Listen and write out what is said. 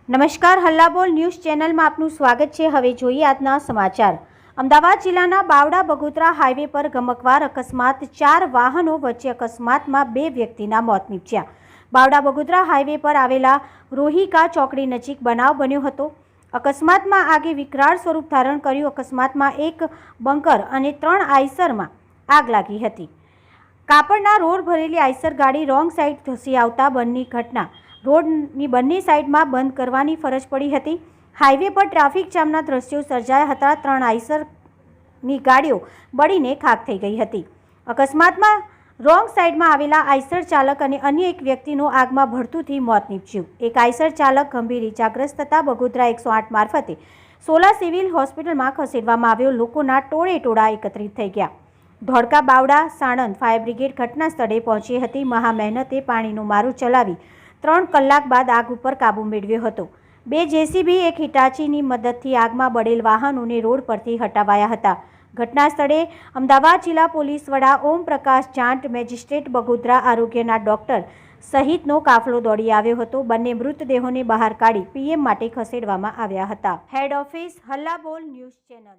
નમસ્કાર, હલ્લાબોલ ન્યૂઝ ચેનલમાં આપનું સ્વાગત છે। હવે જોઈએ આજના સમાચાર। અમદાવાદ જિલ્લાના બાવડા બગોદરા હાઈવે પર ગમકવાર અકસ્માત। 4 વાહનો વચ્ચે અકસ્માતમાં 2 વ્યક્તિના મોત નીપજ્યા। બાવડા બગોદરા હાઈવે પર આવેલા રોહિકા ચોકડી નજીક બનાવ બન્યો હતો। અકસ્માતમાં આગે વિકરાળ સ્વરૂપ ધારણ કર્યું। અકસ્માતમાં એક બંકર અને 3 આઈસરમાં આગ લાગી હતી। કાપડના રોડ ભરેલી આઈસર ગાડી રોંગ સાઈડ ધસી આવતા બનની ઘટના રોડની બંને સાઈડમાં બંધ કરવાની ફરજ પડી હતી। હાઈવે પર ટ્રાફિક જામના દ્રશ્યો સર્જાયા હતા। 3 આઈસરની ગાડીઓ બળીને ખાખ થઈ ગઈ હતી। અકસ્માતમાં રોંગ સાઈડમાં આવેલા આઈસર ચાલક અને અન્ય એક વ્યક્તિનું આગમાં ભડથુંથી મોત નીપજ્યું। એક આઈસર ચાલક ગંભીર ઇજાગ્રસ્ત થતા બગોદરા 108 મારફતે સોલા સિવિલ હોસ્પિટલમાં ખસેડવામાં આવ્યો। લોકોના ટોળે ટોળા એકત્રિત થઈ ગયા। ધોળકા બાવડા સાણંદ ફાયર બ્રિગેડ ઘટના સ્થળે પહોંચી હતી। મહા મહેનતે પાણીનો મારો ચલાવી 3 કલાક બાદ આગ ઉપર કાબૂ મેળવ્યો હતો। 2 જેસીબી એક હિટાચીની મદદથી આગમાં બળેલ વાહનોને રોડ પરથી હટાવાયા હતા। ઘટના સ્થળે અમદાવાદ જિલ્લા પોલીસ વડા ઓમ પ્રકાશ જાટ, મેજિસ્ટ્રેટ બગોદરા, આરોગ્યના ડોક્ટર સહિતનો કાફલો દોડી આવ્યો હતો। બંને મૃતદેહોને બહાર કાઢી પીએમ માટે ખસેડવામાં આવ્યા હતા। Head office, Hallabol news channel.